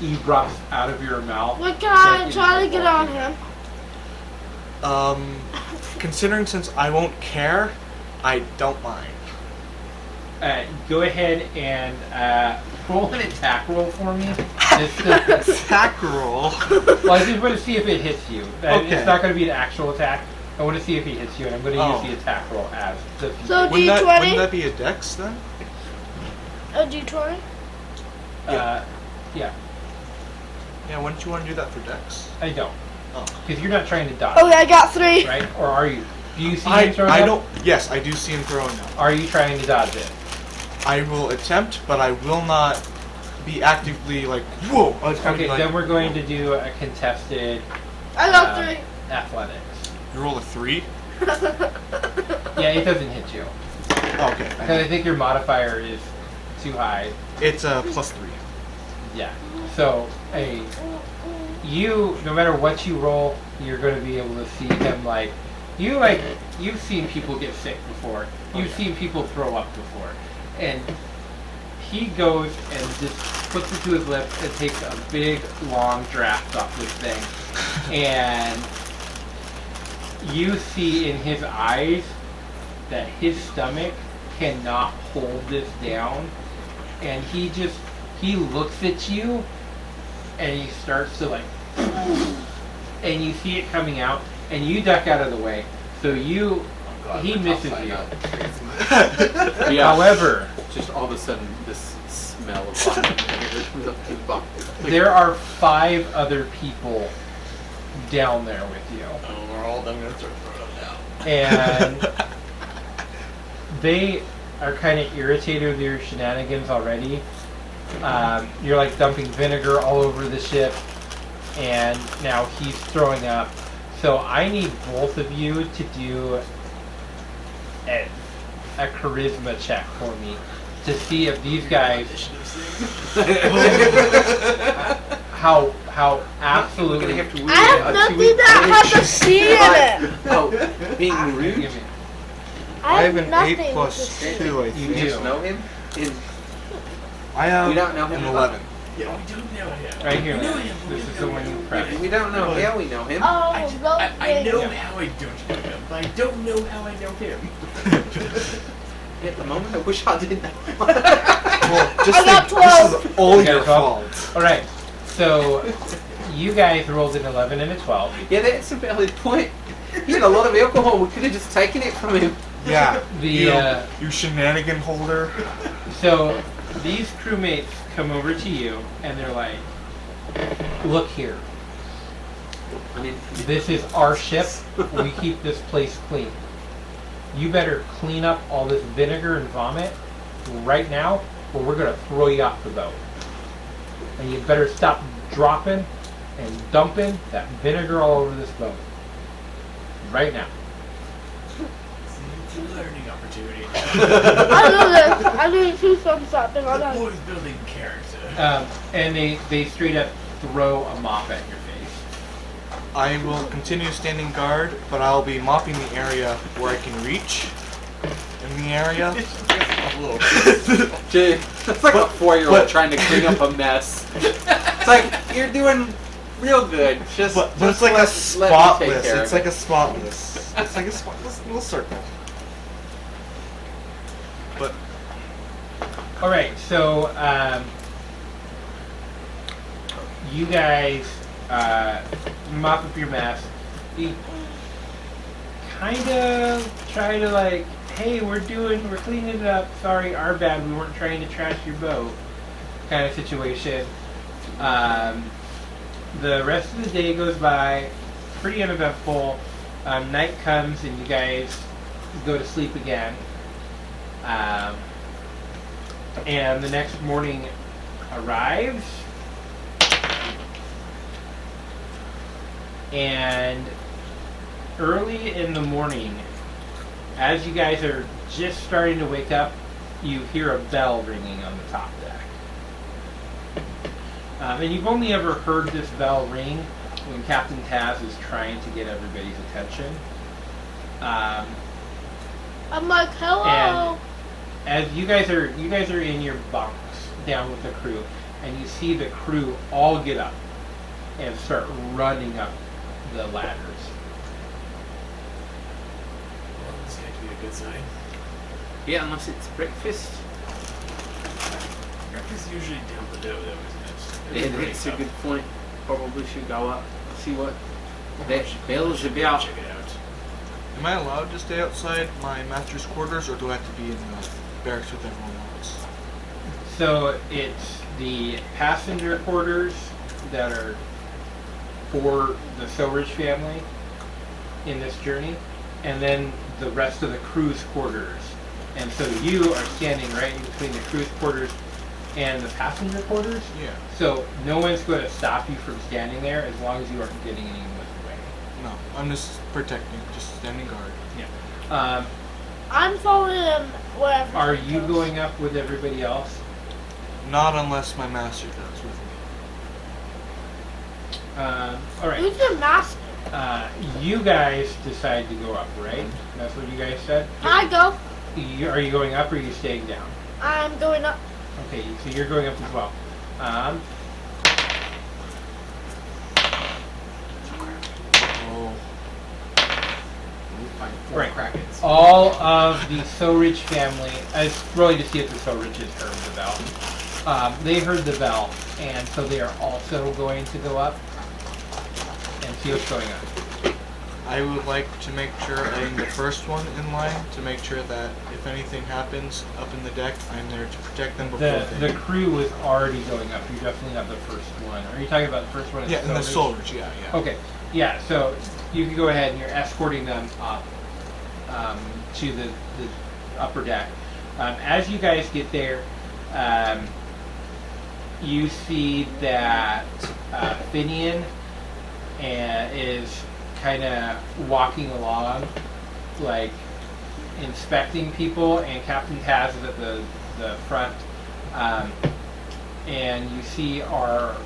erupts out of your mouth. What can I try to get on him? Considering since I won't care, I don't mind. Go ahead and roll an attack roll for me. Attack roll? Well, I just want to see if it hits you. Okay. It's not going to be an actual attack. I want to see if he hits you, and I'm going to use the attack roll as the. So Wouldn't D20? that be a dex then? A D20? Yeah. Yeah, wouldn't you want to do that for dex? I don't. Oh. Because you're not trying to dodge. Okay, I got 3. Right? Or are you? Do you see him throwing I up? don't. Yes, I do see him throwing up. Are you trying to dodge it? I will attempt, but I will not be actively like, whoa! Okay, then we're going to do a contested I got 3. athletics. You roll a 3? Yeah, it doesn't hit you. Okay. Because I think your modifier is too high. It's a +3. Yeah. So, you, no matter what you roll, you're going to be able to see him you've seen people get sick before. You've seen people throw up before. And he goes and just puts it to his lips and takes a big, long draft off this thing. And you see in his eyes that his stomach cannot hold this down. And he looks at you and he starts to and you see it coming out and you duck out of the way. So he misses you. Yeah. However, just all of a sudden, this smell of vomit comes up to the bottom. there are 5 other people down there with you. Oh, we're all done gonna start throwing up now. And they are kind of irritated with your shenanigans already. You're like dumping vinegar all over the ship, and now he's throwing up. So I need both of you to do a charisma check for me to see if these guys how absolutely. Have to I have nothing that has a C in it. Oh, being rude? I have an nothing 8 with a + C. 2, I You think. You do. just know him? I have We don't know him an at all. 11. Yeah, we do know him. Right here. We know him. This is the one you press. We don't know how we know him. Oh, I know Yeah. how I don't know him, but I don't know how I know him. At the moment, I wish I did that. Well, just I got think, this 12. is all You got your 12? fault. All right. So you guys rolled an 11 and a 12. Yeah, that's a valid point. He had a lot of alcohol. We could have just taken it from him. Yeah. The you shenanigan holder. so these crewmates come over to you and they're like, "Look here. I mean, This is our ship. We keep this place clean. You better clean up all this vinegar and vomit right now, or we're gonna throw you off the boat. And you better stop dropping and dumping that vinegar all over this boat right now." It's a learning opportunity. I know this. I need to do something on The that. boy's building character. And they straight up throw a mop at your face. I will continue standing guard, but I'll be mopping the area where I can reach. In the area. Jay, it's like a 4-year-old trying to clean up a mess. It's like, you're doing real good. Just, But just it's like a let me spotless. take care It's of like a spotless. It's like a spotless little circle. But All right, so you guys mop up your mess. You kind of try to hey, we're cleaning it up. Sorry, our bad. We weren't trying to trash your boat. Kind of situation. The rest of the day goes by, pretty uneventful. Night comes and you guys go to sleep again. And the next morning arrives, and early in the morning, as you guys are just starting to wake up, you hear a bell ringing on the top deck. And you've only ever heard this bell ring when Captain Taz is trying to get everybody's attention. I'm like, hello. And as you guys are in your bunks down with the crew, and you see the crew all get up and start running up the ladders. Well, this had to be a good sign. Yeah, unless it's breakfast. Breakfast usually down below, though, isn't it? Yeah, Everybody that's a up. good point. Probably should go up, see what Well, that bell is about. Check it out. Am I allowed to stay outside my master's quarters, or do I have to be in the barracks with everyone else? So it's the passenger quarters that are for the Silridge family in this journey, and then the rest of the crew's quarters. And so you are standing right in between the crew's quarters and the passenger quarters. Yeah. So no one's going to stop you from standing there as long as you aren't getting anyone away. No, I'm just protecting, just standing guard. I'm following them wherever. Are he you goes. going up with everybody else? Not unless my master does with me. All right. Who's your master? You guys decide to go up, right? That's what you guys said? I go. Are you going up or are you staying down? I'm going up. Okay, so you're going up as well. Oh. Right. All of the Silridge family, it's really to see if the Silridges heard the bell. They heard the bell, and so they are also going to go up and see what's going on. I would like to make sure I'm the first one in line to make sure that if anything happens up in the deck, I'm there to protect them before The crew was already going up. You're definitely not the first one. Are you talking about the first one? in Yeah, and the Silridge? Solridge, yeah. Okay, yeah, so you can go ahead and you're escorting them up to the upper deck. As you guys get there, you see that Finian is kind of walking along, like inspecting people, and Captain Taz is at the front. And you see our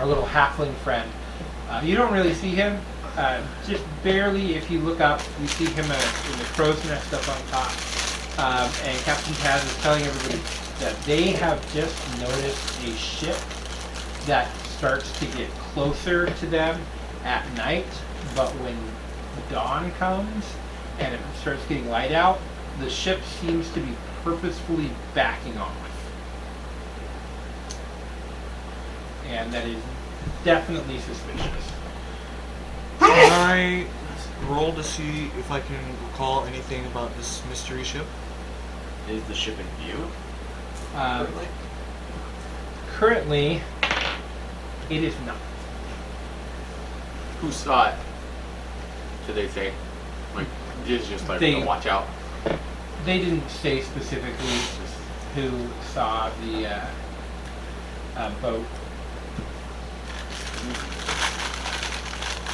little halfling friend. You don't really see him, just barely. If you look up, you see him in the crow's nest up on top. And Captain Taz is telling everybody that they have just noticed a ship that starts to get closer to them at night, but when dawn comes and it starts getting light out, the ship seems to be purposefully backing off. And that is definitely suspicious. Can I roll to see if I can recall anything about this mystery ship? Is the ship in view? Currently, it is not. Who saw it? Did they say? Like, just like, They- watch out. They didn't say specifically who saw the boat.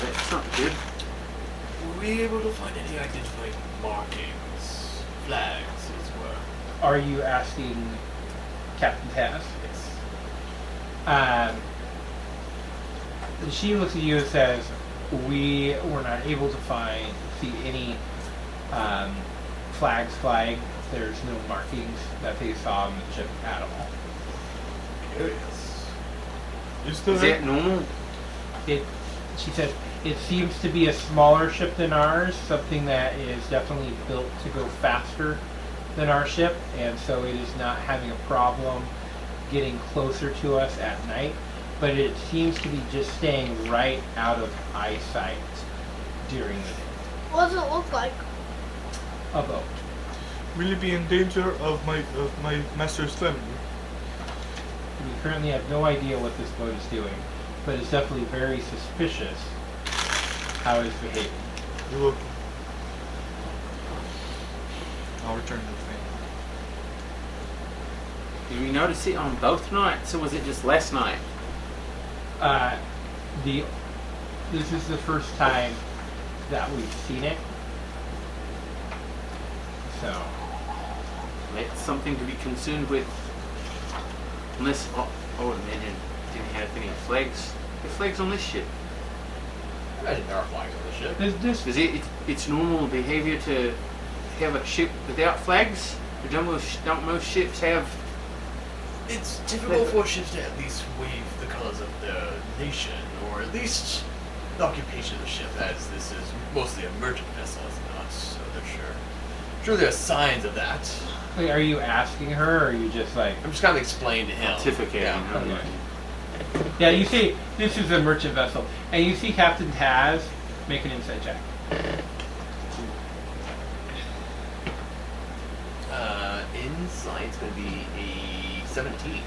That's not good. Were we able to find any identifying markings, flags, as well? Are you asking Captain Taz? Yes. She looks at you and says, "We were not able to see any flags flying. There's no markings that they saw on the ship at all." Curious. Is Is that normal? She said, "It seems to be a smaller ship than ours, something that is definitely built to go faster than our ship, and so it is not having a problem getting closer to us at night, but it seems to be just staying right out of eyesight during the day." What does it look like? A boat. Will you be in danger of my master's family? We currently have no idea what this boat is doing, but it's definitely very suspicious how it's behaving. You're welcome. I'll return to the family. Did we notice it on both nights, or was it just last night? This is the first time that we've seen it. So, That's something to be concerned with. Unless, oh, man, didn't have any flags. The flags on this ship. I imagine there are flags on the ship. this Is it's normal behavior to have a ship without flags? Or don't most ships have It's typical for ships to at least wave the colors of their nation, or at least the occupation of the ship, as this is mostly a merchant vessel, is it not? So they're sure. Sure, there are signs of that. Wait, are you asking her, or are you just like? I'm just kind of explaining to him. Pontificating. Yeah. huh? Okay. Yeah, you see, this is a merchant vessel, and you see Captain Taz make an insight check. Insight's going to be a 17.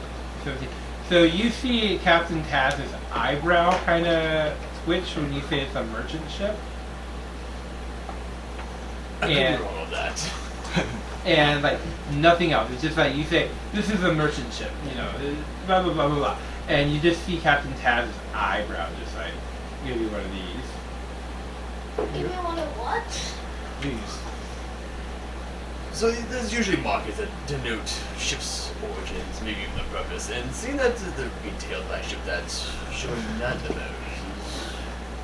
So you see Captain Taz's eyebrow kind of twitch when you say it's a merchant ship, I could And- be wrong on that. and like nothing else. It's just like you say, this is a merchant ship, you know, blah blah blah blah blah, and you just see Captain Taz's eyebrow just like, give me one of these. Give me one of what? Please. So there's usually markers that denote ships' origins, maybe even their purpose, and seeing that they're being tailed by a ship that's showing none of those is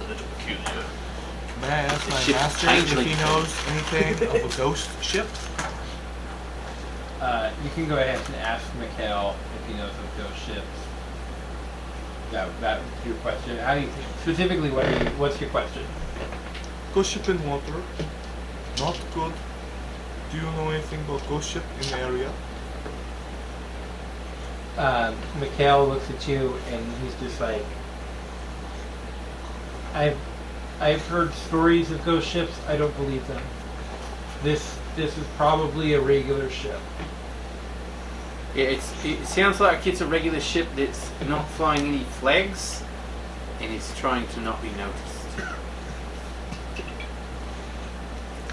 a little peculiar. May I ask The my ship's master if changeling. he knows anything of a ghost ship? You can go ahead and ask Mikhail if he knows of ghost ships. That was your question. How do you specifically? What's your question? Ghost ship in water. Not good. Do you know anything about ghost ship in the area? Mikhail looks at you and he's just like, I've heard stories of ghost ships. I don't believe them. This is probably a regular ship. Yeah, it sounds like it's a regular ship that's not flying any flags, and it's trying to not be noticed.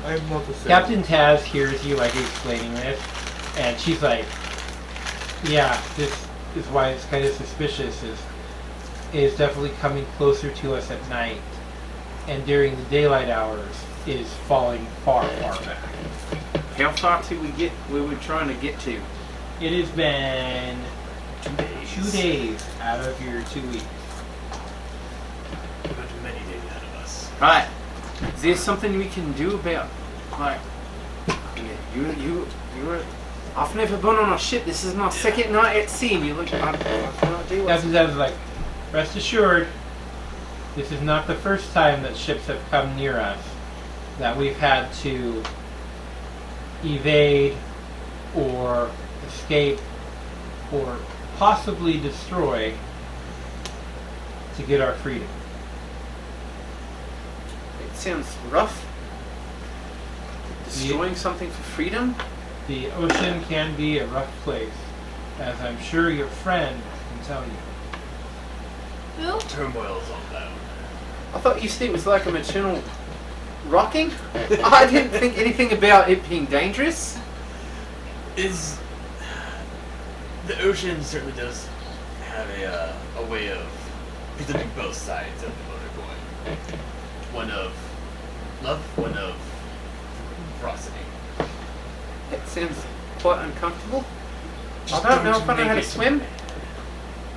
I am not a sailor. Captain Taz hears you like explaining this, and she's like, "Yeah, this is why it's kind of suspicious. Is definitely coming closer to us at night, and during the daylight hours is falling far, far back. How far till we get where we're trying to get to? It has been 2 days. 2 days out of your 2 weeks. We've got many days ahead of us. Right. Is there something we can do about, like, you were. I've never been on a ship. This is my second night at sea. And you look. I cannot do it. Captain Taz is like, rest assured, this is not the first time that ships have come near us that we've had to evade or escape or possibly destroy to get our freedom. It sounds rough. Destroying something for freedom? The ocean can be a rough place, as I'm sure your friend can tell you. Who? Turmoil's on down. I thought you said it was like a maternal rocking. I didn't think anything about it being dangerous. Is the ocean certainly does have a way of presenting both sides of the motor coin. One of love, one of ferocity. That sounds quite uncomfortable. Just I don't know going if I know make how to it- swim.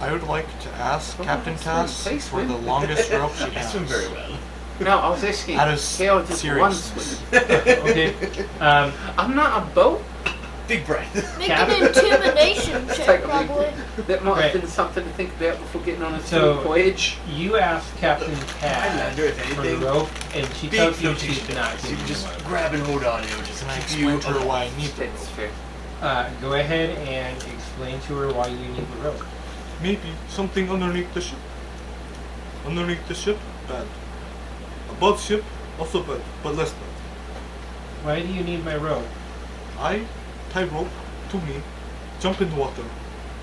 I would like to ask Come Captain on, swim, Tass please for the swim. longest rope she I has. swim very well. No, I was asking That how is does serious. one swim? Okay. I'm not a boat. Big breath. Make Cap- an intimidation Take check, a big- probably. That might Right. have been something to think about before getting on a So- voyage. You ask Captain Taz Highlander, if for the anything. rope, and she Big tells you flotation she's not device. You giving can you just one. grab and hold on, and it'll just Can I keep you explain to her why I need the That's rope? fair. Go ahead and explain to her why you need the rope. Maybe something underneath the ship. Underneath the ship, bad. Above ship, also bad, but less bad. Why do you need my rope? I tie rope to me, jump in water.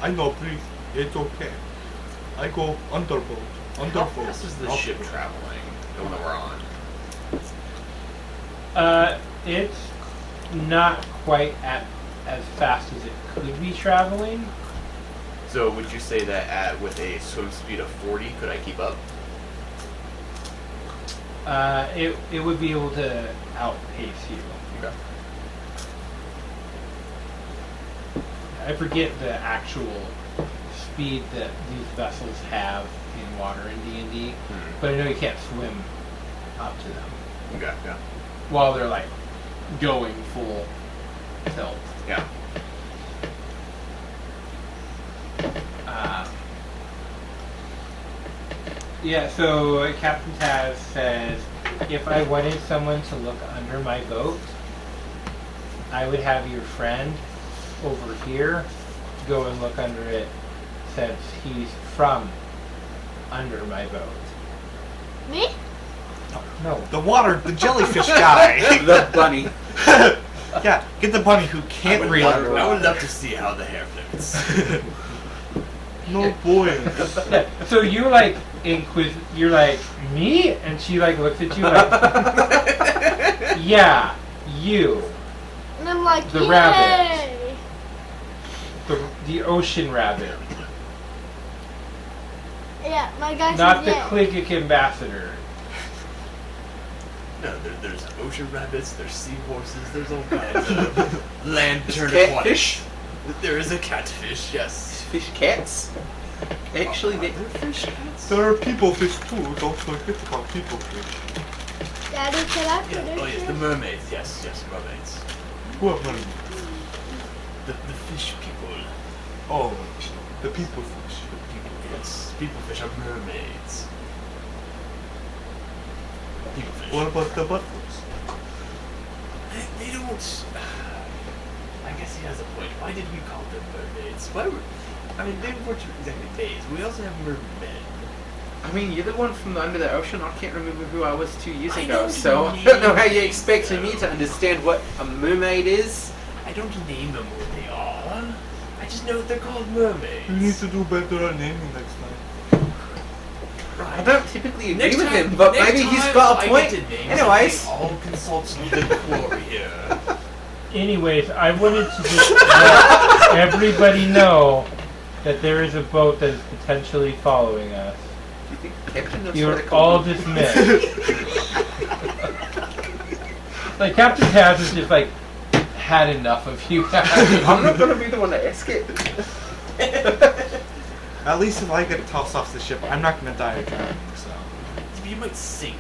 I know breathe, it's okay. I go underboat, How underboat. fast is the off ship boat. traveling the one we're on? It's not quite as fast as it could be traveling. So would you say that with a swim speed of 40, could I keep up? It would be able to outpace you. Okay. I forget the actual speed that these vessels have in water in D&D, but I know you can't swim up to them Okay, yeah. while they're like going full tilt. Yeah. Yeah, so Captain Taz says, if I wanted someone to look under my boat, I would have your friend over here go and look under it, since he's from under my boat. Me? No. The water, the jellyfish guy. The bunny. Yeah, get the bunny who can't read I underwater. would love to see how the hair floats. No boy. Yeah, so you're like you're like, me? And she like looks at you like, yeah, you. And I'm like, The yay! rabbit. The ocean rabbit. Yeah, my guy Not the says yay. Kligic ambassador. No, there's ocean rabbits, there's seahorses, there's all kinds of lantern Catfish? aquatics. There is a catfish, yes. Fish cats. Actually, they. They're fish cats. There are people fish too. Don't forget about people fish. Daddy, can I Yeah, finish oh yes, this? the mermaids, yes, mermaids. Who are mermaids? The fish people. Oh, the people fish. Yes, people fish are mermaids. People fish. What about the butterflies? They don't. I guess he has a point. Why did we call them mermaids? Why were? I mean, they weren't exactly maids. We also have mermen. I mean, you're the one from under the ocean. I can't remember who I was 2 years I ago, don't so I need don't know how you're names, expecting me though. to understand what a mermaid is. I don't name them what they are. I just know that they're called mermaids. You need to do better at naming next time. I don't typically agree Next with time- him, but next maybe he's time got a I point. get to name Anyways, something, I'll consult the quarry here. Anyways, I wanted to just let everybody know that there is a boat that is potentially following us. do you think Captain knows what You're to call all them? dismissed. Like, Captain Taz has just, like, had enough of you guys. I'm not gonna be the one to ask it. At least if I get tossed off the ship, I'm not gonna die of drowning. So. You might sink